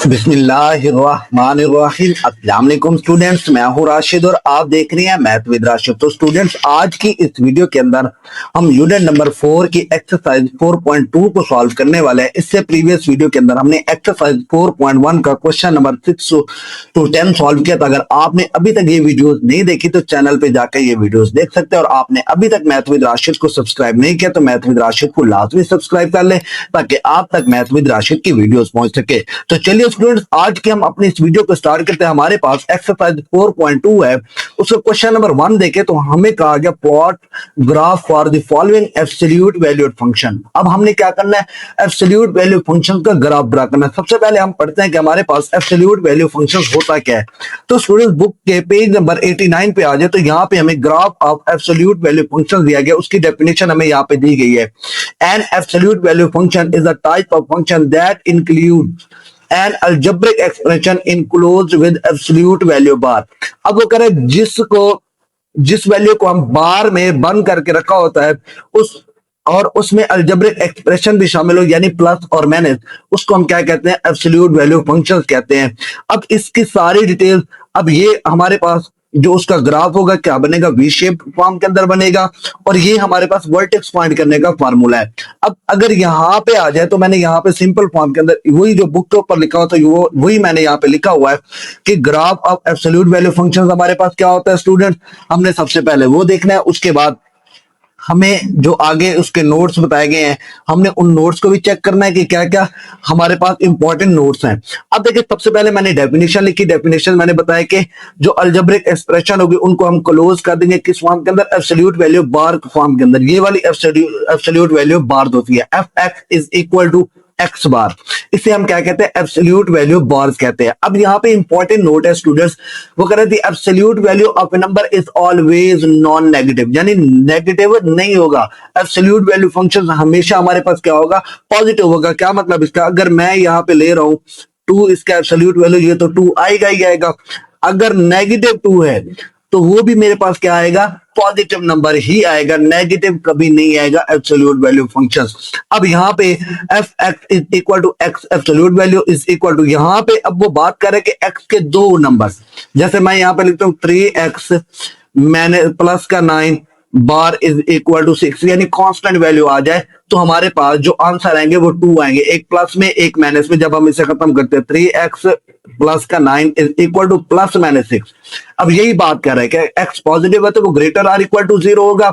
बिस्मिल्लाहिर्रहमानिर्रहीम। अस्सलाम वालेकुम स्टूडेंट्स, मैं हूं राशिद और आप देख रहे हैं मैथ विद राशिद। तो स्टूडेंट्स, आज की इस वीडियो के अंदर हम यूनिट नंबर 4 की एक्सरसाइज 4.2 को सॉल्व करने वाले हैं। इससे प्रीवियस वीडियो के अंदर हमने एक्सरसाइज 4.1 का क्वेश्चन नंबर 6 to 10 सॉल्व किया था। अगर आपने अभी तक ये वीडियोस नहीं देखी तो चैनल पे जाकर ये वीडियोस देख सकते हैं, और आपने अभी तक मैथ विद राशिद को सब्सक्राइब नहीं किया तो मैथ विद राशिद को लाजमी सब्सक्राइब कर ले ताकि आप तक मैथ विद राशिद की वीडियोस पहुंच सके। तो चलिए स्टूडेंट्स, आज के हम अपनी इस वीडियो को स्टार्ट करते हैं। हमारे पास एक्सरसाइज 4.2 है, उसका क्वेश्चन नंबर 1 देखें तो हमें कहा गया plot graph for the following absolute valued function. अब हमने क्या करना है, एब्सोल्यूट वैल्यू फंक्शन का ग्राफ ड्रा करना है। सबसे पहले हम पढ़ते हैं कि हमारे पास एब्सोल्यूट वैल्यू फंक्शन होता क्या है। तो स्टूडेंट्स, बुक के पेज नंबर 89 पे आ जाए तो यहाँ पे हमें graph of absolute value function दिया गया, उसकी डेफिनेशन हमें यहाँ पे दी गई है। An absolute value function is a type of function that includes an algebraic expression enclosed with absolute value bar. अब वो कह रहे हैं जिस वैल्यू को हम बार में बंद करके रखा होता है उसमें अलजेब्रिक एक्सप्रेशन भी शामिल हो, यानी प्लस और माइनस, उसको हम क्या कहते हैं, एब्सोल्यूट वैल्यू फंक्शंस कहते हैं। अब इसकी सारी डिटेल, अब ये हमारे पास जो उसका ग्राफ होगा क्या बनेगा, वी शेप फॉर्म के अंदर बनेगा, और ये हमारे पास वर्टेक्स फाइंड करने का फार्मूला है। अब अगर यहाँ पे आ जाए तो मैंने यहाँ पे सिंपल फॉर्म के अंदर वही जो बुक के ऊपर लिखा हुआ था वही मैंने यहाँ पे लिखा हुआ है कि graph of absolute value function हमारे पास क्या होता है स्टूडेंट। हमने सबसे पहले वो देखना है, उसके बाद हमें जो आगे उसके नोट्स बताए गए हैं हमने उन नोट्स को भी चेक करना है कि क्या क्या हमारे पास इंपॉर्टेंट नोट्स हैं। अब देखिए, सबसे पहले मैंने डेफिनेशन लिखी। डेफिनेशन मैंने बताया कि जो अलजेब्रिक एक्सप्रेशन होगी उनको हम क्लोज कर देंगे किस फॉर्म के अंदर, एब्सोल्यूट वैल्यू बार फॉर्म के अंदर। ये वाली एब्सोल्यूट वैल्यू बार होती है, f x is equal to x bar. इसे हम क्या कहते हैं, एब्सोल्यूट वैल्यू बार्स कहते हैं। अब यहाँ पे इंपॉर्टेंट नोट है स्टूडेंट्स, वो कह रहे थे absolute value of A number is always non negative, यानी नेगेटिव नहीं होगा। एब्सोल्यूट वैल्यू फंक्शन हमेशा हमारे पास क्या होगा, पॉजिटिव होगा। क्या मतलब इसका, अगर मैं यहाँ पे ले रहा हूं 2, इसका एब्सोल्यूट वैल्यू ये तो 2 आएगा ही आएगा। अगर नेगेटिव 2 है तो वो भी मेरे पास क्या आएगा, पॉजिटिव नंबर ही आएगा, नेगेटिव कभी नहीं आएगा एब्सोल्यूट वैल्यू फंक्शंस। अब यहाँ पे f x is equal to x, absolute value is equal to, यहाँ पे अब वो बात कर रहे हैं कि एक्स के दो नंबर्स, जैसे मैं यहाँ पे लिखता हूँ 3x मैंने प्लस का 9 बार इज इक्वल टू 6, यानी कांस्टेंट वैल्यू आ जाए तो हमारे पास जो आंसर आएंगे वो 2 आएंगे, एक प्लस में एक माइनस में। जब हम इसे खत्म करते हैं 3x प्लस का 9 is equal two plus minus 6। अब यही बात कर रहे हैं कि x पॉजिटिव है तो वो ग्रेटर आर इक्वल टू 0 होगा,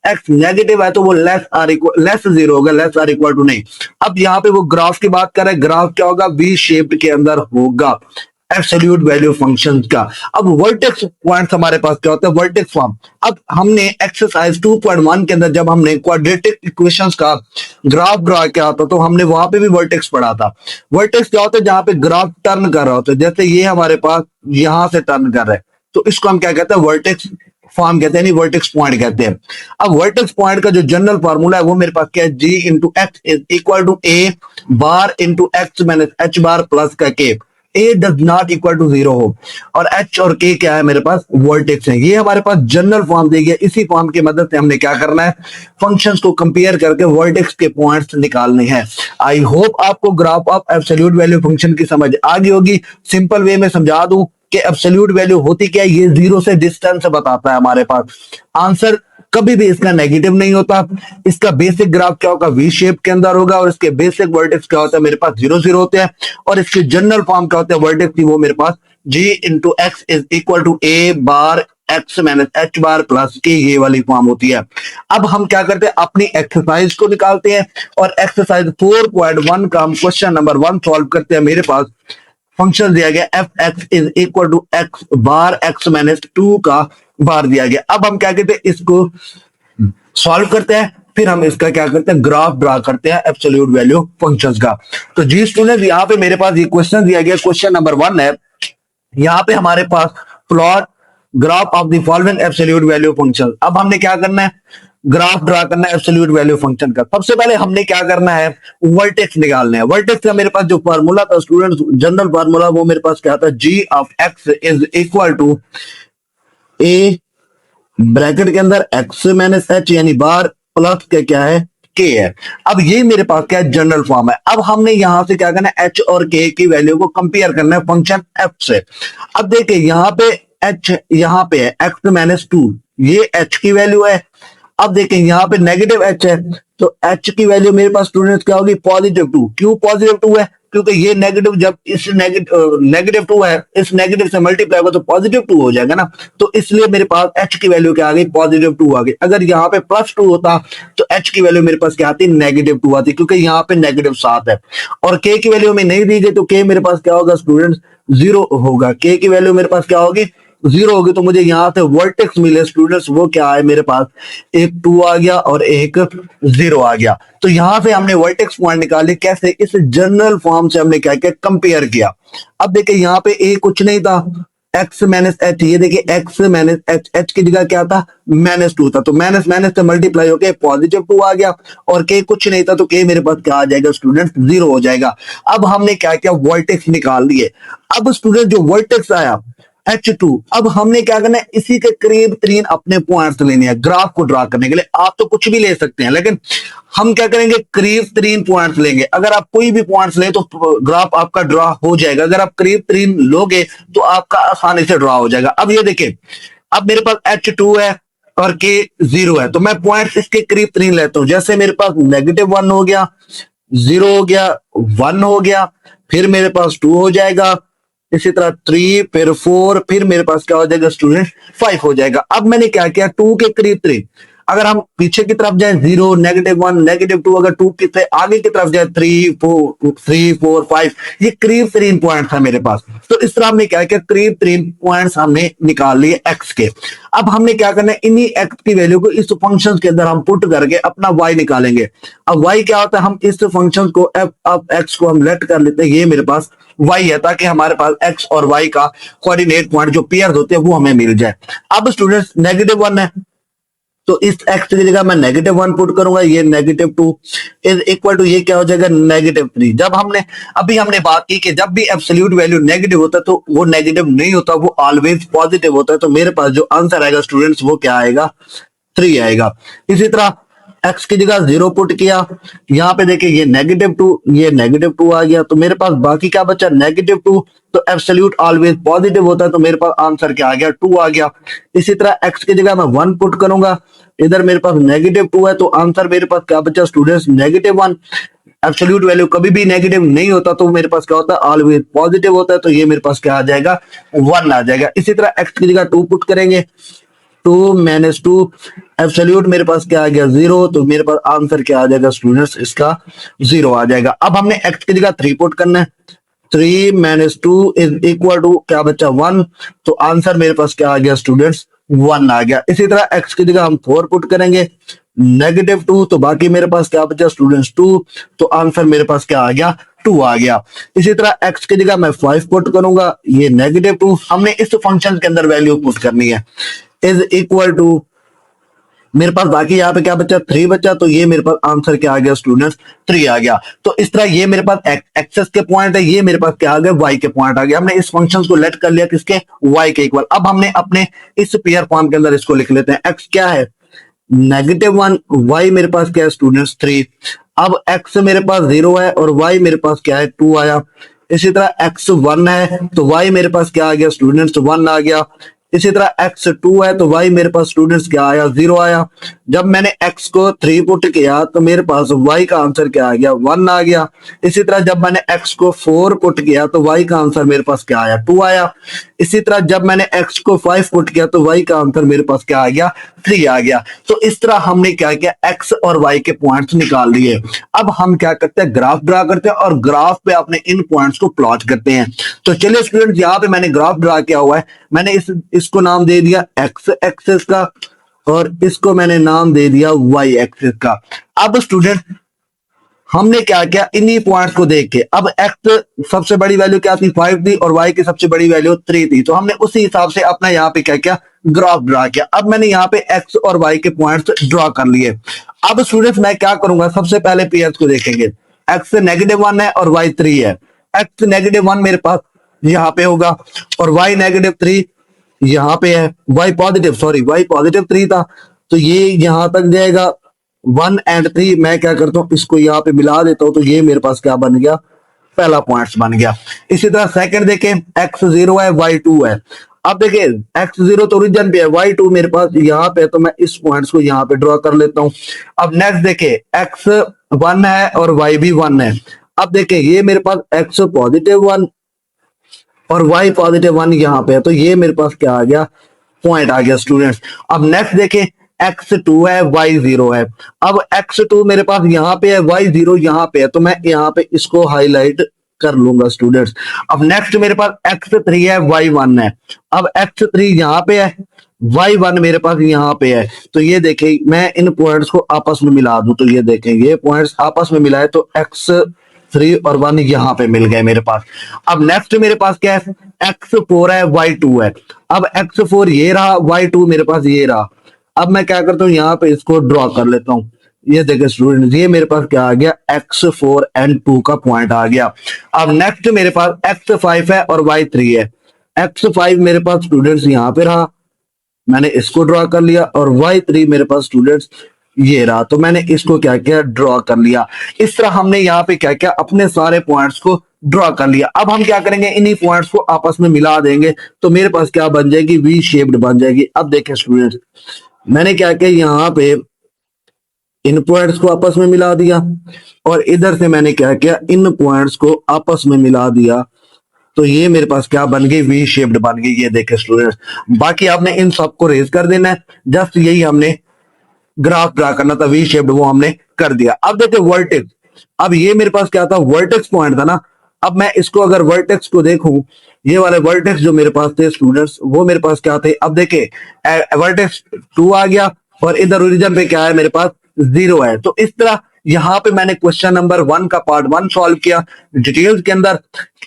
x नेगेटिव है तो वो लेस 0 होगा, लेस आर इक्वल टू नहीं। अब यहाँ पे वो ग्राफ की बात कर रहे हैं, ग्राफ क्या होगा, वी शेप के अंदर होगा एब्सोल्यूट वैल्यू फंक्शन का। अब वर्टेक्स पॉइंट्स हमारे पास क्या होता है, वर्टेक्स फॉर्म। अब हमने एक्सरसाइज 2.1 के अंदर जब हमने क्वाड्रेटिक इक्वेशंस का ग्राफ ड्रा किया था तो हमने वहां पे भी वर्टेक्स पढ़ा था। वर्टेक्स क्या होता है, जहां पे ग्राफ टर्न कर रहा होता है, जैसे ये हमारे पास यहां से टर्न कर रहा है तो इसको हम क्या कहते हैं, वर्टेक्स फॉर्म कहते हैं, वर्टेक्स पॉइंट कहते हैं। अब वर्टेक्स पॉइंट का जो जनरल फार्मूला है वो मेरे पास क्या है, g into x is equal to a bar into x minus h bar plus का k। a does not equal to 0 हो और h और k क्या है, मेरे पास वर्टेक्स है। ये हमारे पास जनरल फॉर्म दी गई, इसी फॉर्म की मदद से हमने क्या करना है, फंक्शंस को कंपेयर करके वर्टेक्स के पॉइंट्स निकालने हैं। आई होप आपको graph of absolute value function की समझ आ गई होगी। सिंपल वे में समझा दूं कि एब्सोल्यूट वैल्यू होती क्या है, ये 0 से डिस्टेंस बताता है हमारे पास। आंसर कभी भी इसका नेगेटिव नहीं होता। इसका बेसिक ग्राफ क्या होगा, वी शेप के अंदर होगा, और इसके बेसिक वर्टेक्स क्या होता है, मेरे पास 0 0 होते हैं, और इसके जनरल फॉर्म क्या होते हैं वर्टेक्स की, वो मेरे पास g into x is equal to a bar x minus h bar plus k, ये वाली फॉर्म होती है। अब हम क्या करते हैं, अपनी एक्सरसाइज को निकालते हैं और एक्सरसाइज 4.1 का हम क्वेश्चन नंबर 1 सॉल्व करते हैं। मेरे पास फंक्शन दिया गया f x is equal to x bar x minus 2 का बार दिया गया। अब हम क्या कहते हैं, इसको सॉल्व करते हैं, फिर हम इसका क्या करते हैं, ग्राफ ड्रा करते हैं एब्सोल्यूट वैल्यू फंक्शंस का। तो जी स्टूडेंट, यहाँ पे मेरे पास ये क्वेश्चन दिया गया, क्वेश्चन नंबर 1 है। यहाँ पे हमारे पास plot graph of the following absolute value function. अब हमने क्या करना है, ग्राफ ड्रा करना है एब्सोल्यूट वैल्यू फंक्शन का। सबसे पहले हमने क्या करना है, वर्टेक्स निकालना है। वर्टेक्स का मेरे पास जो फार्मूला था स्टूडेंट, जनरल फार्मूला, वो मेरे पास क्या था, g of x is equal to a bracket के अंदर x माइनस h यानी बार प्लस के क्या है के है। अब ये मेरे पास क्या है, जनरल फॉर्म है। अब हमने यहां से क्या करना है, एच और के की वैल्यू को कंपेयर करना है फंक्शन एफ से। अब देखिए यहाँ पे एच यहाँ पे है एक्स माइनस टू, ये एच की वैल्यू है। अब देखें यहाँ पे नेगेटिव एच है, तो एच की वैल्यू मेरे पास स्टूडेंट्स क्या होगी, पॉजिटिव टू। क्यों पॉजिटिव टू है, क्योंकि ये नेगेटिव जब इस नेगेटिव टू है, इस नेगेटिव से मल्टीप्लाई होगा तो पॉजिटिव टू हो जाएगा ना, तो इसलिए मेरे पास एच की वैल्यू क्या आ गई, पॉजिटिव टू आ गई। अगर यहाँ पे प्लस टू होता तो एच की वैल्यू मेरे पास क्या आती, नेगेटिव टू आती, क्योंकि यहाँ पे नेगेटिव सात है। और के की वैल्यू में नहीं दी गई, तो के मेरे पास क्या होगा स्टूडेंट्स, जीरो होगा। के की वैल्यू मेरे पास क्या होगी, जीरो होगी। तो मुझे यहां से वर्टेक्स मिले स्टूडेंट्स, वो क्या है मेरे पास, एक टू आ गया और एक जीरो आ गया। तो यहां से हमने वर्टेक्स पॉइंट निकाले कैसे, इस जनरल फॉर्म से हमने क्या किया, कंपेयर किया। अब देखिए यहाँ पे ए कुछ नहीं था, एक्स माइनस एच, ये देखिए एक्स माइनस एच, एच की जगह क्या था, माइनस टू था, तो माइनस माइनस से मल्टीप्लाई होके पॉजिटिव टू आ गया। और के कुछ नहीं था, तो के मेरे पास क्या आ जाएगा स्टूडेंट, जीरो हो जाएगा। अब हमने क्या किया, वर्टेक्स निकाल लिए। अब स्टूडेंट जो वर्टेक्स आया H2, अब हमने क्या करना है, इसी के करीब तीन अपने पॉइंट्स लेने हैं ग्राफ को ड्रा करने के लिए। आप तो कुछ भी ले सकते हैं, लेकिन हम क्या करेंगे, करीब तीन पॉइंट्स लेंगे। अगर आप कोई भी पॉइंट्स ले तो ग्राफ आपका ड्रा हो जाएगा। अगर आप करीब तीन लोगे तो आपका आसानी से ड्रा हो जाएगा। अब ये देखिए, अब मेरे पास H2 है और के जीरो है, तो मैं पॉइंट्स इसके करीब तीन लेता हूं। जैसे मेरे पास नेगेटिव वन हो गया, जीरो हो गया, वन हो गया, फिर मेरे पास टू हो जाएगा, इसी तरह थ्री, फिर फोर, फिर मेरे पास क्या हो जाएगा स्टूडेंट, फाइव हो जाएगा। अब मैंने क्या किया, टू के करीब थ्री, अगर हम पीछे की तरफ जाए zero, negative one, negative two, अगर टू की आगे की तरफ जाए थ्री फोर फाइव, ये करीब तीन पॉइंट था मेरे पास। तो इस तरह हमने क्या किया, करीब तीन पॉइंट्स हमने निकाल लिए एक्स के। अब हमने क्या करना है, इन्हीं एक्स की वैल्यू को इस फंक्शन के अंदर हम पुट करके अपना वाई निकालेंगे। अब वाई क्या होता है, हम इस फंक्शन को अब एक्स को हम लेट कर लेते हैं, ये मेरे पास वाई है, ताकि हमारे पास एक्स और वाई का कोऑर्डिनेट पॉइंट जो पेयर होते हैं वो हमें मिल जाए। अब स्टूडेंट्स नेगेटिव वन है, तो इस एक्स की जगह मैं नेगेटिव वन पुट करूंगा, ये negative two is equal to, ये क्या हो जाएगा, नेगेटिव थ्री। जब हमने बात की कि जब भी एब्सोल्यूट वैल्यू नेगेटिव होता है तो वो नेगेटिव नहीं होता, वो ऑलवेज पॉजिटिव होता है। तो मेरे पास जो आंसर आएगा स्टूडेंट्स वो क्या आएगा, थ्री आएगा। इसी तरह एक्स की जगह जीरो पुट किया, यहाँ पे देखिए ये नेगेटिव टू, ये नेगेटिव टू आ गया, तो मेरे पास बाकी क्या बचा, नेगेटिव टू। तो एब्सोल्यूट ऑलवेज पॉजिटिव होता है, तो मेरे पास आंसर क्या आ गया, टू आ गया। इसी तरह एक्स की जगह मैं वन पुट करूंगा, इधर मेरे पास नेगेटिव टू है, तो आंसर मेरे पास क्या बचा students, negative one. Absolute value कभी भी नेगेटिव नहीं होता, तो मेरे पास क्या होता है, ऑलवेज पॉजिटिव होता है, तो ये मेरे पास क्या आ जाएगा, वन आ जाएगा। इसी तरह एक्स की जगह टू पुट करेंगे, टू माइनस टू, एब्सोल्यूट मेरे पास क्या आ गया, जीरो, तो मेरे पास आंसर क्या आ जाएगा स्टूडेंट्स, इसका जीरो आ जाएगा। अब हमने एक्स की जगह थ्री पुट करना है, three minus two is equal to क्या बचा, वन, तो आंसर मेरे पास क्या आ गया स्टूडेंट्स, वन आ गया। इसी तरह एक्स की जगह हम फोर पुट करेंगे, नेगेटिव टू, तो बाकी मेरे पास क्या बचा स्टूडेंट्स, टू, तो आंसर मेरे पास क्या आ गया, टू आ गया। इसी तरह एक्स की जगह मैं फाइव पुट करूंगा, ये नेगेटिव टू, हमने इस फंक्शन के अंदर वैल्यू पुट करनी है, इज इक्वल टू, मेरे पास बाकी यहाँ पे क्या बचा, थ्री बचा, तो ये मेरे पास आंसर क्या आ गया स्टूडेंट्स, थ्री आ गया। तो इस तरह ये मेरे पास एक्सेस के पॉइंट है, ये मेरे पास क्या आ गया, वाई के पॉइंट आ गया। हमने इस फंक्शन को लेट कर लिया किसके, वाई के इक्वल। अब हमने अपने इस पेयर फॉर्म के अंदर इसको लिख लेते हैं, एक्स क्या है, नेगेटिव वन, वाई मेरे पास क्या है स्टूडेंट्स, थ्री। अब एक्स मेरे पास जीरो है और वाई मेरे पास क्या है, टू आया। इसी तरह एक्स वन है, तो वाई मेरे पास क्या आ गया स्टूडेंट्स, वन आ गया। इसी तरह एक्स टू है, तो वाई मेरे पास स्टूडेंट्स क्या आया, जीरो आया। जब मैंने एक्स को थ्री पुट किया तो मेरे पास वाई का आंसर क्या आ गया, वन आ गया। इसी तरह जब मैंने एक्स को फोर पुट किया तो वाई का आंसर मेरे पास क्या आया, टू आया। इसी तरह जब मैंने एक्स को फाइव पुट किया तो वाई का आंसर मेरे पास क्या आ गया, थ्री आ गया। तो इस तरह हमने क्या किया, एक्स और वाई के पॉइंट्स निकाल लिए। अब हम क्या करते हैं, ग्राफ ड्रा करते हैं और ग्राफ पे अपने इन पॉइंट्स को प्लॉट करते हैं। तो चलिए स्टूडेंट, यहाँ पे मैंने ग्राफ ड्रा किया हुआ है, मैंने इसको नाम दे दिया एक्स एक्सिस का और इसको मैंने नाम दे दिया वाई एक्सिस का। अब स्टूडेंट हमने क्या किया, इन्हीं पॉइंट्स को देख के, अब एक्स सबसे बड़ी वैल्यू क्या थी, 5 थी, और वाई की सबसे बड़ी वैल्यू 3 थी, तो हमने उसी हिसाब से अपना यहाँ पे क्या किया, ग्राफ ड्रा किया। अब मैंने यहाँ पे एक्स और वाई के पॉइंट्स ड्रा कर लिए। अब स्टूडेंट्स मैं क्या करूंगा, सबसे पहले पेयर्स को देखेंगे, एक्स नेगेटिव वन है और वाई 3 है। एक्स नेगेटिव वन मेरे पास यहाँ पे होगा और वाई नेगेटिव 3 यहाँ पे है, वाई पॉजिटिव 3 था, तो ये यहां तक जाएगा, 1 एंड 3 मैं क्या करता हूँ, इसको यहाँ पे मिला देता हूँ, तो ये मेरे पास क्या बन गया, पहला पॉइंट्स बन गया। इसी तरह सेकंड देखें, x0 है y2 है। अब देखिए x0 तो ओरिजिन पे है, y2 मेरे पास यहाँ पे है, तो मैं इस पॉइंट्स को यहाँ पे ड्रॉ कर लेता हूँ। अब नेक्स्ट देखिए x1 है और y भी 1 है। अब देखिए ये मेरे पास x पॉजिटिव 1 और y पॉजिटिव 1 यहाँ पे है, तो ये मेरे पास क्या आ गया, पॉइंट आ गया स्टूडेंट्स। अब नेक्स्ट देखें, x2 है y0 है। अब x2 मेरे पास यहाँ पे है, y0 यहाँ पे है, तो मैं यहाँ पे इसको हाईलाइट कर लूंगा स्टूडेंट्स। अब नेक्स्ट मेरे पास x3 है y1 है। अब x3 यहाँ पे है, y1 मेरे पास यहाँ पे है, तो ये देखें मैं इन पॉइंट्स को आपस में मिला दूं, तो ये देखें ये पॉइंट्स आपस में मिलाए तो x3 और 1 यहाँ पे मिल गए मेरे पास। अब नेक्स्ट मेरे पास क्या है, x4 है y2 है। अब x4 ये रहा, y2 मेरे पास ये रहा। अब मैं क्या करता हूँ, यहाँ पे इसको ड्रॉ कर लेता हूँ। ये देखिए स्टूडेंट, ये मेरे पास क्या आ गया, x4 एंड 2 का पॉइंट आ गया। अब नेक्स्ट मेरे पास x5 है और y3 है। x5 मेरे पास स्टूडेंट्स यहाँ पे रहा, मैंने इसको ड्रॉ कर लिया, और y3 मेरे पास स्टूडेंट्स ये रहा, तो मैंने इसको क्या किया, ड्रॉ कर लिया। इस तरह हमने यहाँ पे क्या किया, अपने सारे पॉइंट्स को ड्रॉ कर लिया। अब हम क्या करेंगे, इन्हीं पॉइंट्स को आपस में मिला देंगे, तो मेरे पास क्या बन जाएगी, वी शेप्ड बन जाएगी। अब देखें स्टूडेंट्स, मैंने क्या किया, यहाँ पे इन पॉइंट्स को आपस में मिला दिया, और इधर से मैंने क्या किया, इन पॉइंट्स को आपस में मिला दिया, तो ये मेरे पास क्या बन गई, वी शेप्ड बन गई। ये देखे स्टूडेंट्स, बाकी आपने इन सबको रेज कर देना है, जस्ट यही हमने ग्राफ ड्रा करना था, वी शेप्ड, वो हमने कर दिया। अब देखो वर्टेक्स, अब ये मेरे पास क्या था, वर्टेक्स पॉइंट था ना। अब मैं इसको अगर वर्टेक्स को देखूं, ये वाले वर्टेक्स जो मेरे पास थे स्टूडेंट्स, वो मेरे पास क्या थे, अब देखे वर्टेक्स 2 आ गया, और इधर ओरिजिन पे क्या है मेरे पास, 0 है। तो इस तरह यहाँ पे मैंने क्वेश्चन नंबर 1 का पार्ट 1 सॉल्व किया। डिटेल्स के अंदर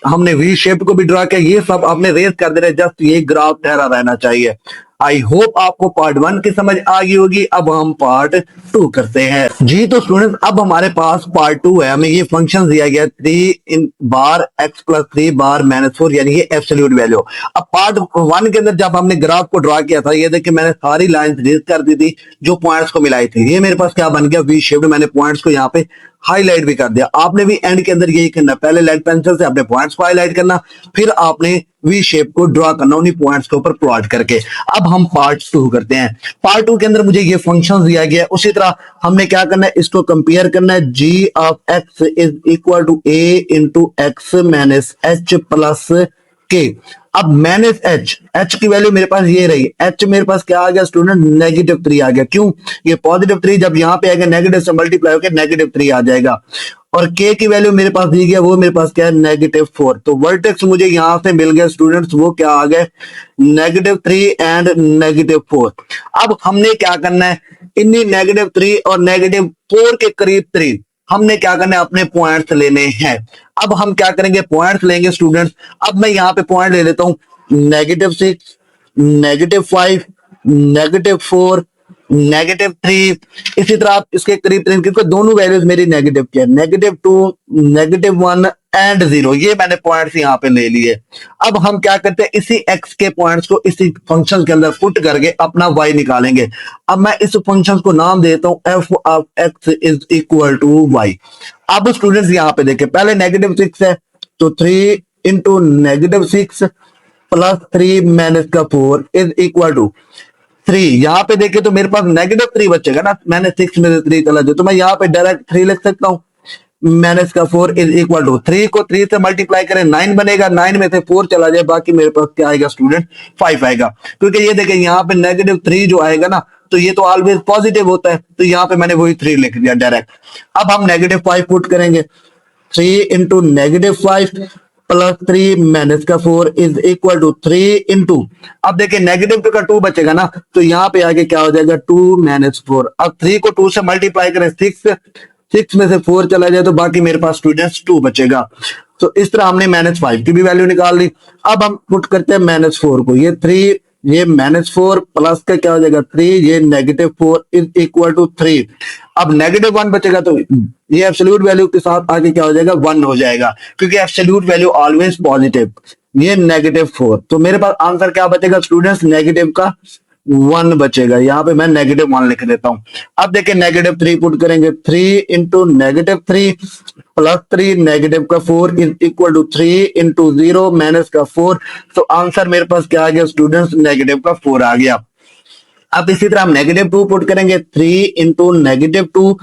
हमने वी शेप को भी ड्रा किया, ये सब आपने रेज कर देना, जस्ट ये ग्राफ ठहरा रहना चाहिए। आई होप आपको पार्ट 1 की समझ आ गई होगी। अब हम पार्ट 2 करते हैं जी। तो स्टूडेंट्स, अब हमारे पास पार्ट 2 है, हमें ये फंक्शन दिया गया 3 इन बार x प्लस 3 बार -4, यानी ये एब्सोल्यूट वैल्यू। अब पार्ट 1 के अंदर जब हमने ग्राफ को ड्रा किया था, ये देखिए मैंने सारी लाइंस रेज कर दी थी जो पॉइंट्स को मिलाई थी। ये मेरे पास क्या बन गया, वी शेप्ड। मैंने पॉइंट्स को यहाँ पे हाईलाइट भी कर दिया। आपने भी एंड के अंदर यही करना, पहले लेड पेंसिल से अपने पॉइंट्स को हाईलाइट करना, फिर आपने वी शेप को ड्रॉ करना उन्हीं पॉइंट्स के ऊपर प्लॉट करके। अब हम पार्ट 2 करते हैं। पार्ट 2 के अंदर मुझे ये फंक्शन दिया गया है, उसी तरह हमने क्या करना है, इसको कंपेयर करना है। g of x is equal to a into x minus h plus k. अब माइनस h की वैल्यू मेरे पास ये रही, h मेरे पास क्या आ गया स्टूडेंट, -3 आ गया। क्यों, ये +3 जब यहाँ पे आएगा नेगेटिव से मल्टीप्लाई होकर -3 आ जाएगा। और k की वैल्यू मेरे पास दी गया, वो मेरे पास क्या है, -4। तो वर्टेक्स मुझे यहां से मिल गया स्टूडेंट्स, वो क्या आ गए, -3 एंड -4। अब हमने क्या करना है, इन्हीं -3 और -4 के करीब 3 हमने क्या करना है, अपने पॉइंट्स लेने हैं। अब हम क्या करेंगे, पॉइंट्स लेंगे स्टूडेंट्स। अब मैं यहाँ पे पॉइंट ले लेता हूँ, -6, -5, -4, -3। इसी तरह आप इसके करीब, क्योंकि दोनों वैल्यूज मेरी नेगेटिव की है, -2, -1 एंड 0। ये मैंने पॉइंट्स यहाँ पे ले लिए। अब हम क्या करते हैं, इसी x के पॉइंट्स को इसी फंक्शन के अंदर पुट करके अपना y निकालेंगे। अब मैं इस फंक्शन को नाम देता हूं f of x is equal to y। अब स्टूडेंट्स यहाँ पे देखें, पहले -6 है, तो 3 into -6 plus 3 -4 is equal to 3। यहाँ पे देखे तो मेरे पास -3 बचेगा ना, मैंने 6 में से 3 चला जाए, तो मैं यहाँ पे डायरेक्ट 3 लिख सकता हूँ। -4 इज इक्वल टू 3 को 3 से मल्टीप्लाई करें 9 बनेगा, 9 में से 4 चला जाए, बाकी मेरे पास क्या आएगा स्टूडेंट, 5 आएगा। क्योंकि ये देखें यहाँ पे -3 जो आएगा ना, तो ये तो ऑलवेज पॉजिटिव होता है, तो यहाँ पे मैंने वही 3 लिख दिया डायरेक्ट। अब हम -5 पुट करेंगे, 3 into -5 plus 3 -4 is equal to 3 into, अब देखिए नेगेटिव का 2 बचेगा ना, तो यहाँ पे आगे क्या हो जाएगा, 2 - 4। अब 3 को 2 से मल्टीप्लाई करें 6 में से 4 चला जाए, तो बाकी मेरे पास स्टूडेंट्स 2 बचेगा। तो इस तरह हमने -5 की भी वैल्यू निकाल ली। अब हम पुट करते हैं -4 को, ये 3, ये -4 प्लस का क्या हो जाएगा 3, ये -4 इज इक्वल टू 3। अब -1 बचेगा, तो ये एब्सोल्यूट वैल्यू के साथ आगे क्या हो जाएगा, 1 हो जाएगा, क्योंकि एब्सोल्यूट वैल्यू ऑलवेज पॉजिटिव। ये -4, तो मेरे पास आंसर क्या बचेगा स्टूडेंट्स, नेगेटिव का वन बचेगा। यहाँ पे मैं -1 लिख देता हूं। अब देखिए -3 पुट करेंगे, 3 into -3 plus 3 -4 is equal to 3 into 0 -4। तो आंसर मेरे पास क्या आ गया स्टूडेंट्स, -4 आ गया। अब इसी तरह हम -2 पुट करेंगे, 3 इंटू -2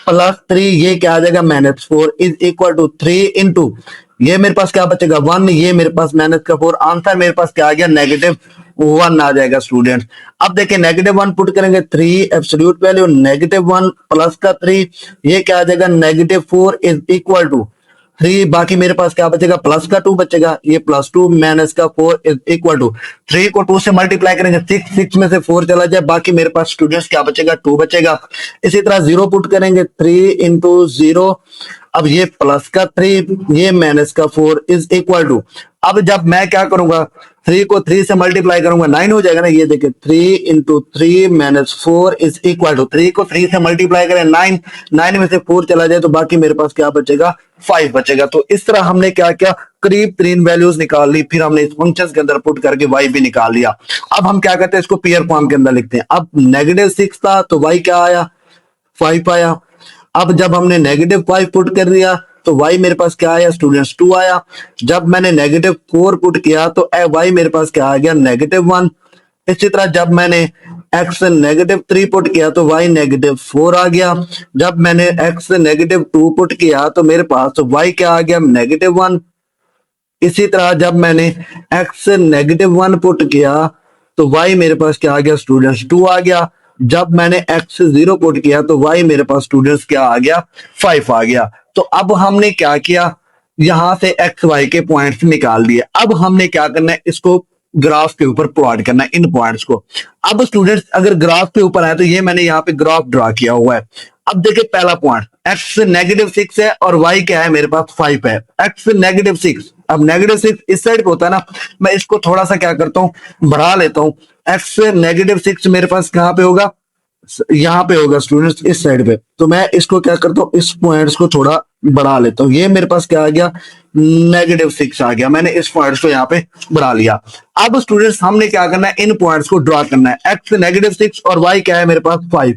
प्लस 3, ये क्या आ जाएगा -4 इज इक्वल टू 3 इंटू, ये मेरे पास क्या बचेगा 1, ये मेरे पास -4। आंसर मेरे पास क्या आ गया -1 आ जाएगा स्टूडेंट। अब देखिए -1 पुट करेंगे, 3 एब्सोल्यूट वैल्यू -1 प्लस का 3, ये क्या आ जाएगा -4 इज इक्वल टू 3, बाकी मेरे पास क्या बचेगा प्लस का 2 बचेगा, ये +2 माइनस का 4 इज इक्वल टू 3 को 2 से मल्टीप्लाई करेंगे 6, 6 में से 4 चला जाए, बाकी मेरे पास स्टूडेंट्स क्या बचेगा 2 बचेगा। इसी तरह 0 पुट करेंगे, 3 इंटू 0, अब ये प्लस का 3, ये माइनस का 4 इज इक्वल टू, अब जब मैं क्या करूंगा 3 को 3 से मल्टीप्लाई करूंगा 9 हो जाएगा ना, ये देखिए 3 into 3 minus 4 is equal to, 3 को 3 से मल्टीप्लाई करें 9, 9 में से 4 चला जाए तो बाकी मेरे पास क्या बचेगा 5 बचेगा। तो इस तरह हमने क्या किया, करीब 3 वैल्यूज निकाल ली, फिर हमने इस फंक्शन के अंदर पुट करके y भी निकाल लिया। अब हम क्या करते हैं, इसको पेयर फॉर्म के अंदर लिखते हैं। अब -6 था तो y क्या आया 5 आया। अब जब हमने -5 पुट कर दिया तो y मेरे पास क्या आया स्टूडेंट्स 2 आया। जब मैंने -4 पुट किया तो y मेरे पास क्या आ गया -1। इसी तरह जब मैंने x -3 पुट किया तो y -4 आ गया। जब मैंने x -2 पुट किया तो मेरे पास y क्या आ गया -1। इसी तरह जब मैंने x -1 पुट किया तो y मेरे पास क्या आ गया स्टूडेंट्स 2 आ गया। जब मैंने x 0 पुट किया तो y मेरे पास स्टूडेंट्स क्या आ गया 5 आ गया। तो अब हमने क्या किया, यहां से एक्स वाई के पॉइंट्स निकाल दिए। अब हमने क्या करना है, इसको ग्राफ के ऊपर प्लॉट करना है इन पॉइंट्स को। अब स्टूडेंट्स अगर ग्राफ के ऊपर आए तो ये मैंने यहाँ पे ग्राफ ड्रा किया हुआ है। अब देखिए पहला पॉइंट x -6 है और y क्या है मेरे पास 5 है। x -6, अब -6 इस साइड पे होता है ना, मैं इसको थोड़ा सा क्या करता हूँ बढ़ा लेता हूँ। x -6 मेरे पास कहाँ पे होगा, यहाँ पे होगा स्टूडेंट्स इस साइड पे। तो मैं इसको क्या करता हूँ, इस पॉइंट्स को थोड़ा बढ़ा लेता हूँ। ये मेरे पास क्या आ गया -6 आ गया। मैंने इस पॉइंट्स को यहाँ पे बढ़ा लिया। अब स्टूडेंट्स हमने क्या करना है, इन पॉइंट्स को ड्रॉ करना है। x -6 और y क्या है मेरे पास 5।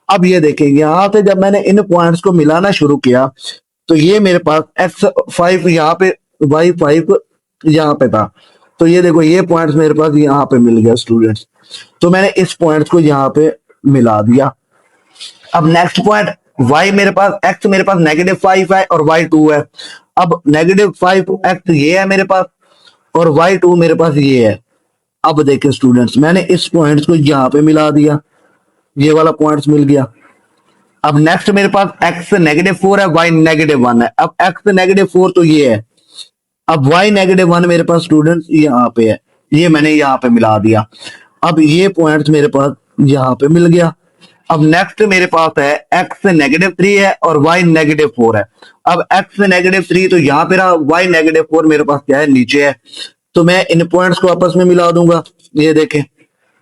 अब ये देखेंगे यहाँ से जब मैंने इन पॉइंट्स को मिलाना शुरू किया तो ये मेरे पास x5 यहाँ पे y5 यहाँ पे था। तो ये देखो ये पॉइंट्स मेरे पास यहाँ पे मिल गया स्टूडेंट्स। तो मैंने इस पॉइंट्स को यहाँ पे मिला दिया। अब नेक्स्ट पॉइंट y मेरे पास x मेरे पास -5 है और y2 है। अब -5x ये है मेरे पास और y2 मेरे पास ये है। अब देखिए स्टूडेंट्स मैंने इस पॉइंट्स को यहाँ पे मिला दिया, ये वाला पॉइंट्स मिल गया। अब नेक्स्ट मेरे पास x -4 है y -1 है। अब x -4 तो ये है, अब y -1 मेरे पास स्टूडेंट्स यहाँ पे है, ये मैंने यहाँ पे मिला दिया। अब ये पॉइंट्स मेरे पास यहाँ पे मिल गया। अब नेक्स्ट मेरे पास है x -3 है और y -4 है। अब x -3 तो यहाँ पे रहा, y -4 मेरे पास क्या है नीचे है। तो मैं इन पॉइंट्स को आपस में मिला दूंगा। ये देखें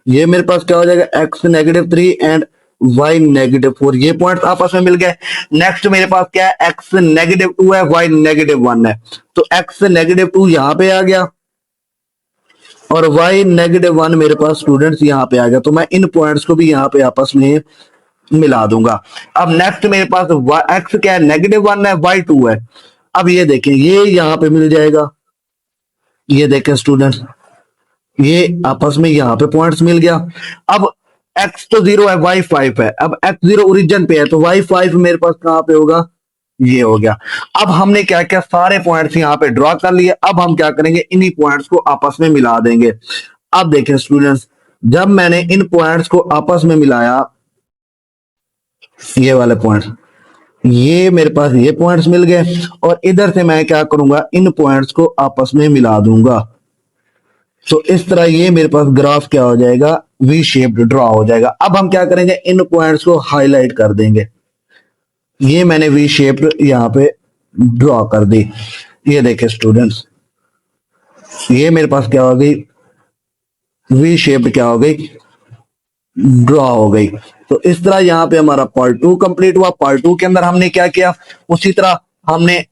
ये मेरे पास क्या हो जाएगा x -3 एंड y -4, ये पॉइंट्स आपस में मिल गए। नेक्स्ट मेरे पास क्या है x -2 है y -1 है। तो x -2 यहाँ पे आ गया और y -1 मेरे पास स्टूडेंट्स यहाँ पे आ गया। तो मैं इन पॉइंट्स को भी यहाँ पे आपस में मिला दूंगा। अब नेक्स्ट मेरे पास x क्या है -1 है y2 है। अब ये देखें ये यहाँ पे मिल जाएगा। ये देखें स्टूडेंट्स ये आपस में यहाँ पे पॉइंट्स मिल गया। अब x तो 0 है y 5 है। अब x 0 ओरिजिन पे है तो y 5 मेरे पास कहाँ पे होगा, ये हो गया। अब हमने क्या किया सारे पॉइंट्स यहाँ पे ड्रॉ कर लिए। अब हम क्या करेंगे इन्हीं पॉइंट्स को आपस में मिला देंगे। अब देखें स्टूडेंट्स जब मैंने इन पॉइंट्स को आपस में मिलाया, ये वाले पॉइंट्स ये मेरे पास ये पॉइंट्स मिल गए और इधर से मैं क्या करूंगा इन पॉइंट्स को आपस में मिला दूंगा। तो इस तरह ये मेरे पास ग्राफ क्या हो जाएगा वी शेप्ड ड्रॉ हो जाएगा। अब हम क्या करेंगे इन पॉइंट्स को हाईलाइट कर देंगे। ये मैंने वी शेप्ड यहाँ पे ड्रॉ कर दी। ये देखें स्टूडेंट्स ये मेरे पास क्या हो गई वी शेप्ड क्या हो गई ड्रॉ हो गई। तो इस तरह यहाँ पे हमारा पार्ट 2 कंप्लीट हुआ। पार्ट 2 के अंदर हमने क्या किया उसी तरह हमने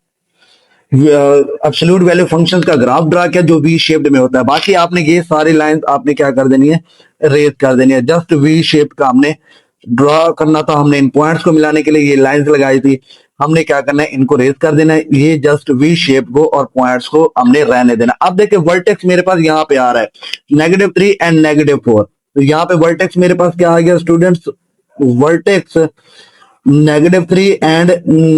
एब्सोल्यूट वैल्यू फंक्शन का ग्राफ ड्रा किया जो वी शेप्ड में होता है। बाकी आपने ये सारी लाइन आपने क्या कर देनी है, रेज कर देनी है। जस्ट वी शेप का हमने ड्रा करना था, हमने इन पॉइंट्स को मिलाने के लिए ये लाइंस लगाई थी। हमने क्या करना है, इनको रेज कर देना है। ये जस्ट वी शेप को और पॉइंट्स को हमने रहने देना। अब देखिए वर्टेक्स मेरे पास यहाँ पे आ रहा है -3 एंड -4। तो यहाँ पे वर्टेक्स मेरे पास क्या आ गया स्टूडेंट्स, वर्टेक्स -3 एंड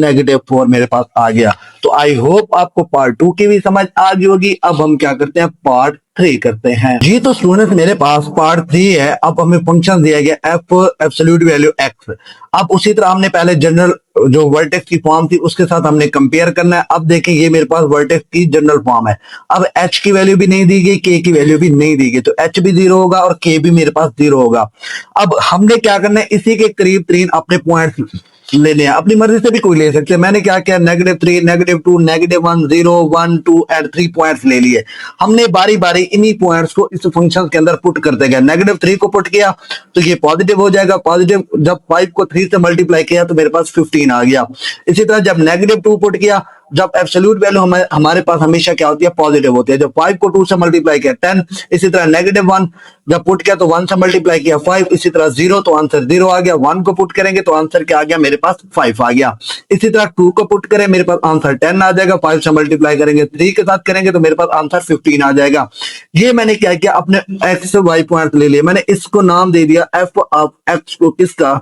-4 मेरे पास आ गया। तो आई होप आपको पार्ट 2 की भी समझ आ गई होगी। अब हम क्या करते हैं, पार्ट 3 करते हैं जी। तो स्टूडेंट्स मेरे पास पार्ट 3 है। अब हमें फंक्शन दिया गया एफ एब्सोल्यूट वैल्यू एक्स। अब उसी तरह हमने पहले जनरल जो वर्टेक्स की फॉर्म थी उसके साथ हमने कंपेयर करना है। अब देखें ये मेरे पास वर्टेक्स की जनरल फॉर्म है। अब एच की वैल्यू भी नहीं दी गई, के की वैल्यू भी नहीं दी गई, तो एच भी 0 होगा और के भी मेरे पास 0 होगा। अब हमने क्या करना है, इसी के करीब 3 अपने पॉइंट लेने हैं। अपनी मर्जी से भी कोई ले सकते हैं। मैंने क्या किया, -3, -2, -1, 0, 1, 2 एंड 3 पॉइंट्स ले लिए। हमने बारी बारी इन्हीं पॉइंट्स को इस फंक्शन के अंदर पुट करते गए। -3 को पुट किया तो ये पॉजिटिव हो जाएगा। पॉजिटिव जब 5 को 3 से मल्टीप्लाई किया तो मेरे पास 15 आ गया। इसी तरह जब -2 पुट किया, जब एब्सोल्यूट वैल्यू हमारे पास हमेशा क्या होती है, पॉजिटिव होती है। जब 5 को 2 से मल्टीप्लाई किया 10। इसी तरह -1 जब पुट किया तो 1 से मल्टीप्लाई किया 5। इसी तरह 0 तो आंसर 0 आ गया। 1 को पुट करेंगे तो आंसर क्या आ गया, मेरे पास 5 आ गया। इसी तरह 2 को पुट करें, मेरे पास आंसर 10 आ जाएगा। 5 से मल्टीप्लाई करेंगे 3 के साथ करेंगे तो मेरे पास आंसर 15 आ जाएगा। ये मैंने क्या किया, अपने एक्स वाई पॉइंट ले लिए। मैंने इसको नाम दे दिया एफ ऑफ एक्स को, किसका,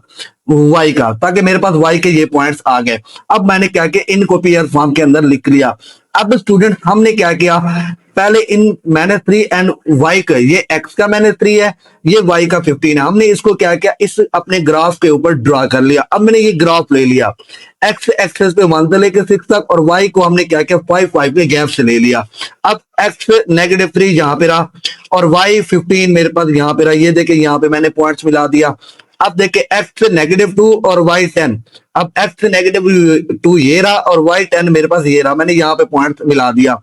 वाई का, ताकि मेरे पास वाई के ये पॉइंट्स आ गए। अब मैंने क्या किया, इनको पेयर फॉर्म के अंदर लिख लिया। अब स्टूडेंट हमने क्या किया, पहले इन मैंने 3 एंड वाई का, ये एक्स का मैंने 3 है, ये वाई का 15 है। हमने इसको क्या किया, इस अपने ग्राफ के ऊपर ड्रा कर लिया। अब मैंने ये ग्राफ ले लिया, एक्स एक्सेस पे 1 से लेकर 6 तक, और वाई को हमने क्या किया, 5 के गैप से ले लिया। अब एक्स -3 यहाँ पे रहा और वाई 15 मेरे पास यहाँ पे रहा। ये देखिए यहाँ पे मैंने पॉइंट्स मिला दिया। अब देखिए एक्स -2 और वाई 10। अब एक्स -2 ये रहा और वाई 10 मेरे पास ये रहा। मैंने यहाँ पे पॉइंट मिला दिया।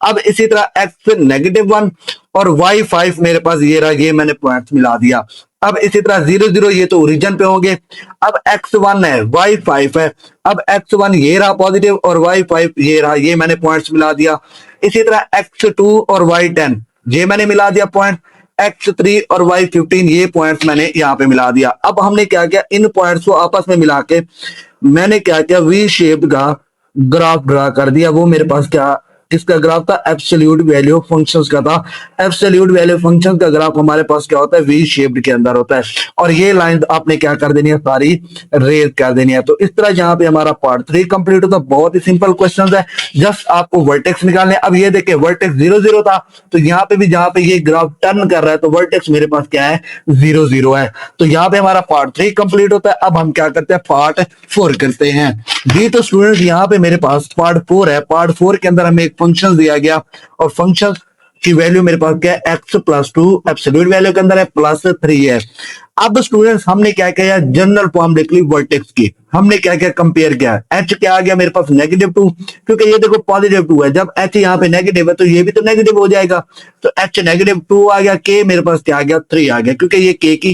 अब इसी तरह एक्स -1 और वाई 5 मेरे पास ये रहा, ये मैंने पॉइंट मिला दिया। अब इसी तरह 0 0 ये तो ओरिजिन पे होंगे। अब x1 है, y5 है। अब x1 ये रहा पॉजिटिव और y5 ये रहा, ये मैंने पॉइंट्स मिला दिया। इसी तरह x2 और y10 ये मैंने मिला दिया पॉइंट। x3 और y15 ये पॉइंट्स मैंने यहाँ पे मिला दिया। अब हमने क्या किया, इन पॉइंट्स को आपस में मिला के मैंने क्या किया, वी शेप का ग्राफ ड्रा कर दिया। वो मेरे पास क्या, किसका ग्राफ था, एब्सोल्यूट वैल्यू फंक्शंस का था। एब्सोल्यूट वैल्यू फंक्शन का ग्राफ हमारे पास क्या होता है, वी शेप्ड के अंदर होता है। और ये लाइन आपने क्या कर देनी है, सारी रेज कर देनी है। तो इस तरह यहाँ पे हमारा पार्ट 3 कंप्लीट होता है। बहुत ही सिंपल क्वेश्चन है, जस्ट आपको वर्टेक्स निकालने। अब ये देखिए वर्टेक्स 0 0 था, तो यहाँ पे भी जहां पे ये ग्राफ टर्न कर रहा है तो वर्टेक्स मेरे पास क्या है, 0 0 है। तो यहाँ पे हमारा पार्ट 3 कंप्लीट होता है। अब हम क्या करते हैं, पार्ट 4 करते हैं जी। तो स्टूडेंट यहाँ पे मेरे पास पार्ट 4 है। पार्ट 4 के अंदर हमें एक फंक्शन दिया गया और फंक्शन की वैल्यू मेरे पास क्या है, x+2 एब्सोल्यूट वैल्यू के अंदर है, +3 है। अब स्टूडेंट्स हमने क्या किया, जनरल फॉर्म लिख ली वर्टेक्स की। हमने क्या किया, कंपेयर किया। h क्या आ गया मेरे पास, -2, क्योंकि ये देखो +2 है। जब h यहाँ पे नेगेटिव है तो ये भी तो नेगेटिव हो जाएगा। तो h -2 आ गया। k मेरे पास क्या आ गया, 3 आ गया, क्योंकि ये k की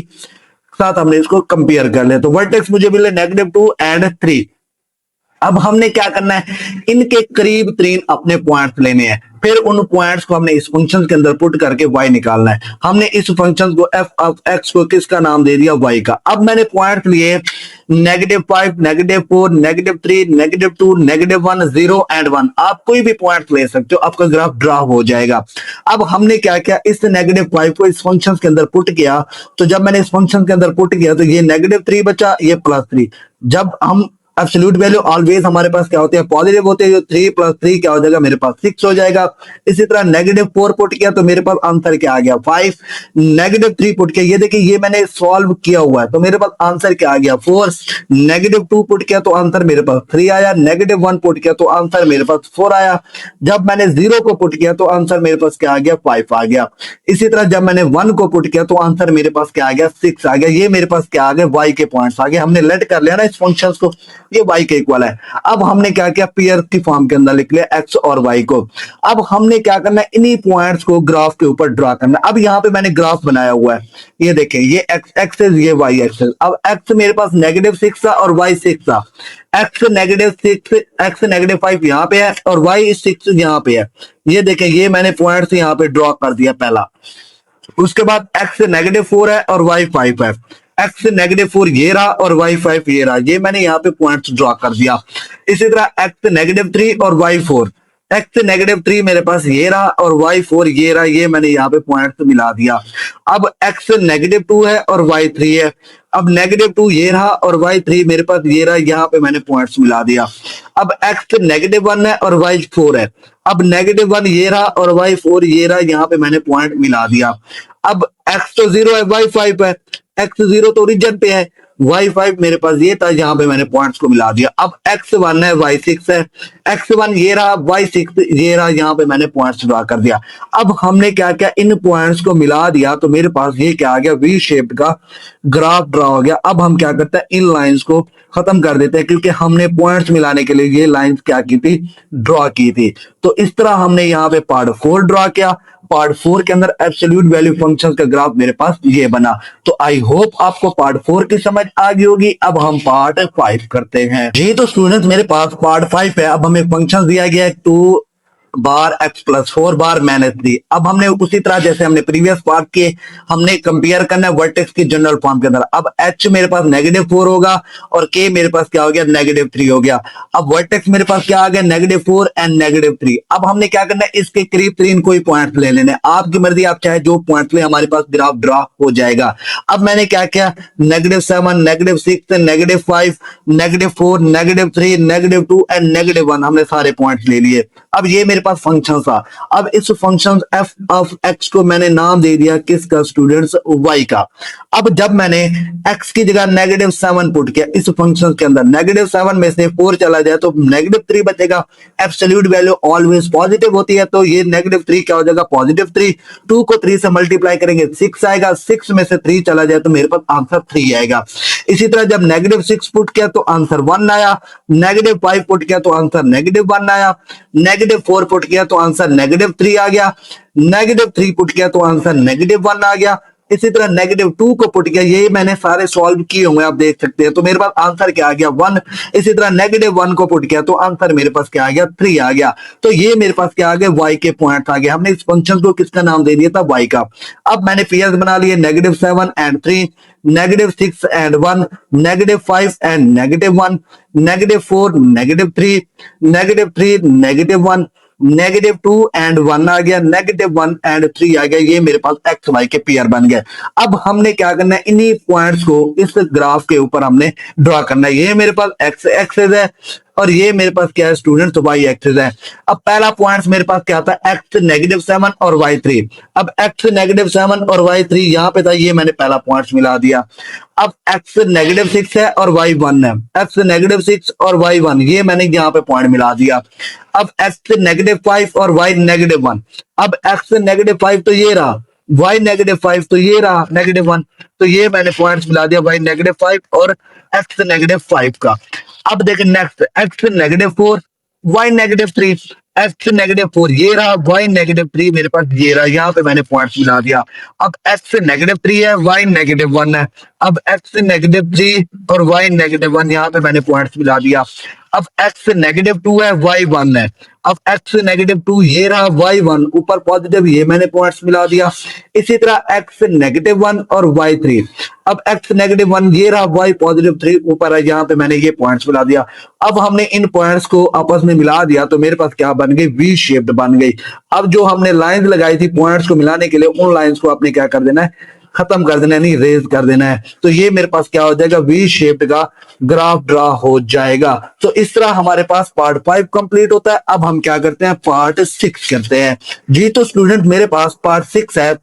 साथ हमने इसको कंपेयर कर लिया। तो वर्टेक्स मुझे मिले -2 एंड 3। अब हमने क्या करना है, इनके करीब 3 अपने पॉइंट्स लेने हैं। फिर उन पॉइंट्स को हमने इस फंक्शन के अंदर पुट करके y निकालना है। हमने इस फंक्शन को f ऑफ x को किसका नाम दे दिया, y का। अब मैंने पॉइंट लिए -5, -4, -3, -2, -1, 0 एंड 1। आप कोई भी पॉइंट ले सकते हो, आपका ग्राफ ड्रा हो जाएगा। अब हमने क्या किया, इस -5 को इस फंक्शन के अंदर पुट किया। तो जब मैंने इस फंक्शन के अंदर पुट किया तो ये -3 बचा, ये +3। जब हम एब्सोल्यूट वैल्यू ऑलवेज हमारे पास क्या होती है, पॉजिटिव होते हैं। 3 + 3 क्या हो जाएगा, मेरे पास 6 हो जाएगा। इसी तरह -4 पुट किया तो मेरे पास आंसर क्या आ गया, 5। -3 पुट किया, ये देखिए ये मैंने सॉल्व किया हुआ है, तो मेरे पास आंसर क्या आ गया, 4। -2 पुट किया तो आंसर मेरे पास 3 आया। -1 पुट किया तो आंसर मेरे पास 4 आया। जब मैंने 0 को पुट किया तो आंसर मेरे पास क्या आ गया, 5 आ गया। इसी तरह जब मैंने 1 को पुट किया तो आंसर मेरे पास क्या आ गया, 6 आ गया। ये मेरे पास क्या आ गया, y के पॉइंट्स आ गए। हमने लेट कर लिया ना इस फंक्शन को। ये y के इक्वल है। अब हमने क्या किया, पेयर की फॉर्म के अंदर लिख लिया x और y को। अब हमने क्या करना है, इन्हीं पॉइंट्स को ग्राफ के ऊपर ड्रा करना है। अब यहाँ पे मैंने ग्राफ बनाया हुआ है, ये देखें, ये x एक्सेस, ये y एक्सेस। अब x मेरे पास -6 था और y 6 था। x -6, x -5 यहाँ पे है और y 6 यहाँ पे है। ये देखें, ये मैंने पॉइंट्स यहाँ पे ड्रॉ कर दिया पहला। उसके बाद x -4 है और y 5 है। x -4 ये रहा और y 5 ये रहा, ये मैंने यहाँ पे पॉइंट्स ड्रॉ कर दिया। इसी तरह x -3 और y 4, x -3 मेरे पास ये रहा और y 4 ये रहा, ये मैंने यहाँ पे पॉइंट्स मिला दिया। अब x -2 है और y 3 है। अब -2 ये रहा और y 3 मेरे पास ये रहा, यहाँ पे मैंने पॉइंट्स मिला दिया। अब x -1 है और y 4 है। अब -1 ये रहा और y 4 ये रहा, यहाँ पे मैंने पॉइंट मिला दिया। अब x तो 0 है, y 5 है। x 0 तो ओरिजिन पे है, y 5 मेरे पास ये था, यहाँ पे मैंने पॉइंट्स को मिला दिया। अब x 1 है, y 6 है। x 1 ये रहा, y 6 ये रहा, यहाँ पे मैंने पॉइंट्स ड्रा कर दिया। अब हमने क्या किया, इन पॉइंट्स को मिला दिया तो मेरे पास ये क्या आ गया, वी शेप्ड का ग्राफ ड्रा हो गया। अब हम क्या करते हैं, इन लाइंस को खत्म कर देते हैं, क्योंकि हमने पॉइंट्स मिलाने के लिए ये लाइंस क्या की थी, ड्रॉ की थी। तो इस तरह हमने यहाँ पे पार्ट 4 ड्रॉ किया। पार्ट 4 के अंदर एब्सोल्यूट वैल्यू फंक्शंस का ग्राफ मेरे पास ये बना। तो आई होप आपको पार्ट 4 की समझ आ गई होगी। अब हम पार्ट 5 करते हैं जी। तो स्टूडेंट्स, मेरे पास पार्ट 5 है। अब हमें फंक्शन दिया गया है 2 बार x प्लस 4 बार -3। अब हमने उसी तरह जैसे हमने प्रीवियस पार्ट के, हमने कंपेयर करना है वर्टेक्स की जनरल फॉर्म के अंदर। अब h मेरे पास -4 होगा और k मेरे पास क्या हो गया, -3 हो गया। अब वर्टेक्स मेरे पास क्या आ गया, -4 एंड -3। अब हमने क्या करना है, इसके करीब 3 कोई पॉइंट ले लेने, आपकी मर्जी, आप चाहे जो पॉइंट ले, हमारे पास ग्राफ ड्रा हो जाएगा। अब मैंने क्या किया, -7, -6, -5, -4, -3, -2 एंड -1 हमने सारे पॉइंट्स ले लिए। अब ये मेरे पास फंक्शन था। अब इस फंक्शन f ऑफ x को मैंने नाम दे दिया किसका, स्टूडेंट्स, y का। अब जब मैंने x की जगह -7 पुट किया इस फंक्शन के अंदर, -7 में से 4 चला जाए तो -3 बचेगा। एब्सोल्यूट वैल्यू ऑलवेज पॉजिटिव होती है, तो ये -3 क्या हो जाएगा, +3। 2 को 3 से मल्टीप्लाई करेंगे 6 आएगा, 6 में से 3 चला जाए तो मेरे पास आंसर 3 आएगा। इसी तरह जब -6 पुट किया तो आंसर 1 आया, -5 पुट किया तो आंसर -1 आया, -4 पुट किया तो आंसर -3 आ गया, -3 पुट किया तो आंसर -1 आ गया। इसी तरह -2 को पुट किया, ये मैंने सारे सॉल्व किए होंगे, आप देख सकते हैं। तो मेरे पास आंसर क्या आ गया, 1। इसी तरह -1 को पुट किया तो आंसर मेरे पास क्या आ गया, 3 आ गया। तो ये मेरे पास क्या आ गया, y के पॉइंट आ गए। हमने इस फंक्शन को किसका नाम दे दिया था, y का। अब मैंने पेयर्स बना लिए, -7 एंड 3, -6 एंड 1, -5 एंड -1, -4 -3, -3 -1, -2 एंड 1 आ गया, -1 एंड 3 आ गया। ये मेरे पास एक्स वाई के पेयर बन गए। अब हमने क्या करना है, इन्हीं पॉइंट्स को इस ग्राफ के ऊपर हमने ड्रॉ करना है। ये मेरे पास एक्स एक्सेस है और ये मेरे पास क्या है, स्टूडेंट्स, वाई एक्सेस है। अब पहला पॉइंट मेरे पास क्या था, x -7 और y 3। अब x -7 और y 3 यहाँ पे था, ये मैंने पहला पॉइंट मिला दिया। अब x -6 है और y 1 है, x -6 और y 1, ये मैंने यहाँ पे पॉइंट मिला दिया। अब x -5 और y -1। अब x -5 तो ये रहा, y -5 तो ये रहा, -1, तो ये मैंने पॉइंट्स मिला दिया y -5 और x -5 का। अब देखें नेक्स्ट, x -4, y -3, x -4 ये रहा, y -3 मेरे पास ये रहा, यहाँ पे मैंने पॉइंट्स मिला दिया। अब x -3 है, y -1 है। अब x -3 और y -1, यहाँ पे मैंने पॉइंट्स मिला दिया। अब x -2 है, y 1 है। अब x -2 ये रहा, y 1 ऊपर पॉजिटिव, ये मैंने पॉइंट्स मिला दिया। इसी तरह x -1 और y 3। अब x -1 ये रहा, y पॉजिटिव 3 ऊपर है, यहाँ पे मैंने ये पॉइंट्स मिला दिया। अब हमने इन पॉइंट्स को आपस में मिला दिया तो मेरे पास क्या बन गई, वी शेप्ड बन गई। अब जो हमने लाइंस लगाई थी पॉइंट्स को मिलाने के लिए, उन लाइंस को आपने क्या कर देना है, खत्म कर देना है, नहीं रेज कर देना है। तो ये मेरे पास क्या हो जाएगा, वी शेप्ड का ग्राफ ड्रा हो जाएगा। तो इस तरह हमारे पास पार्ट 5 कंप्लीट होता है। अब हम क्या करते हैं, पार्ट 6 करते हैं जी। तो स्टूडेंट, मेरे पास पार्ट 6 है।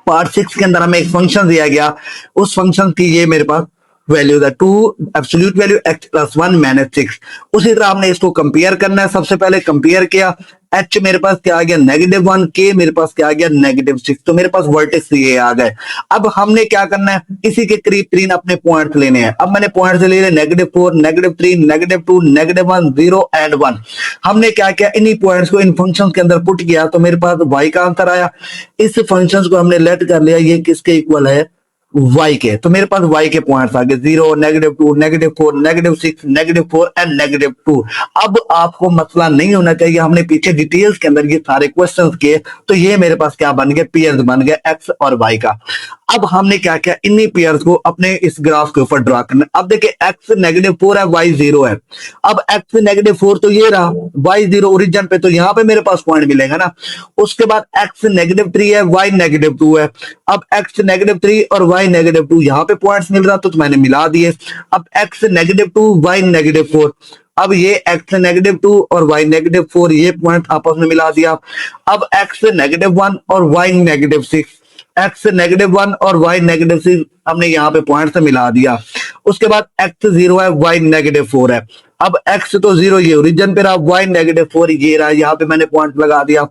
पार्ट 6 के अंदर हमें एक फंक्शन दिया गया, उस फंक्शन की ये मेरे पास value the two absolute value x plus 1 minus 6। उसी तरह हमने इसको कंपेयर करना है। सबसे पहले कंपेयर किया, h मेरे पास क्या आ गया -1, k मेरे पास क्या आ गया -6, तो मेरे पास वर्टेक्स ये आ गए। अब हमने क्या करना है, इसी के करीब 3 अपने पॉइंट्स लेने हैं। अब मैंने पॉइंट्स ले लिए -4, -3, -2, -1, 0 एंड 1। हमने क्या किया, इन्हीं पॉइंट्स को इन फंक्शंस के अंदर पुट किया तो मेरे पास y का आंसर आया। इस फंक्शंस को हमने लेट कर लिया, ये किसके इक्वल है, y के। तो मेरे पास y के पॉइंट्स आ गए 0, -2, -4, -6, -4 एंड -2। अब आपको मसला नहीं होना चाहिए, हमने पीछे डिटेल्स के अंदर ये सारे क्वेश्चंस किए, तो ये मेरे पास क्या बन गए, पेयर्स बन गए x और y का। अब हमने क्या किया, इन्हीं पेयर्स को अपने इस ग्राफ के ऊपर ड्रा करना। अब देखिए x -4 है, y 0 है। अब x -4 तो ये रहा, y 0 ओरिजिन पे, तो यहां पे मेरे पास पॉइंट मिलेगा ना। उसके बाद x -3 है, y -2 है। अब x -3 और y -2 यहां पे पॉइंट्स मिल रहा, तो मैंने मिला दिए। अब x -2 y -4, अब ये x -2 और y -4 ये पॉइंट आपस में मिला दिया। अब x -1 और y -6, x -1 और y -6 हमने यहाँ पे पॉइंट से मिला दिया। उसके बाद x 0 है, y -4 है। अब x तो 0 ये ओरिजिन पे रहा, y -4 ये रहा, यहाँ पे मैंने पॉइंट लगा दिया।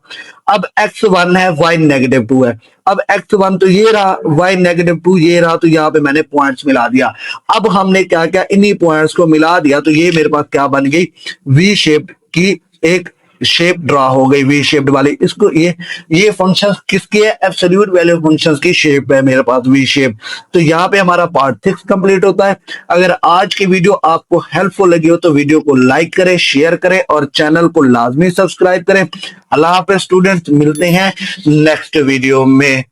अब x 1 है, y -2 है। अब x 1 तो ये रहा, y -2 ये रहा, तो यहाँ पे मैंने पॉइंट्स मिला दिया। अब हमने क्या किया, इन्हीं पॉइंट्स को मिला दिया, तो ये मेरे पास क्या बन गई, वी शेप की एक शेप ड्रा हो गई, वी शेप्ड वाली। इसको ये फंक्शन किसकी है, एब्सोल्यूट वैल्यू फंक्शंस की शेप है मेरे पास, वी शेप। तो यहाँ पे हमारा पार्ट 6 कंप्लीट होता है। अगर आज की वीडियो आपको हेल्पफुल लगी हो तो वीडियो को लाइक करें, शेयर करें और चैनल को लाजमी सब्सक्राइब करें। अल्लाह हाफिज़ स्टूडेंट्स, मिलते हैं नेक्स्ट वीडियो में।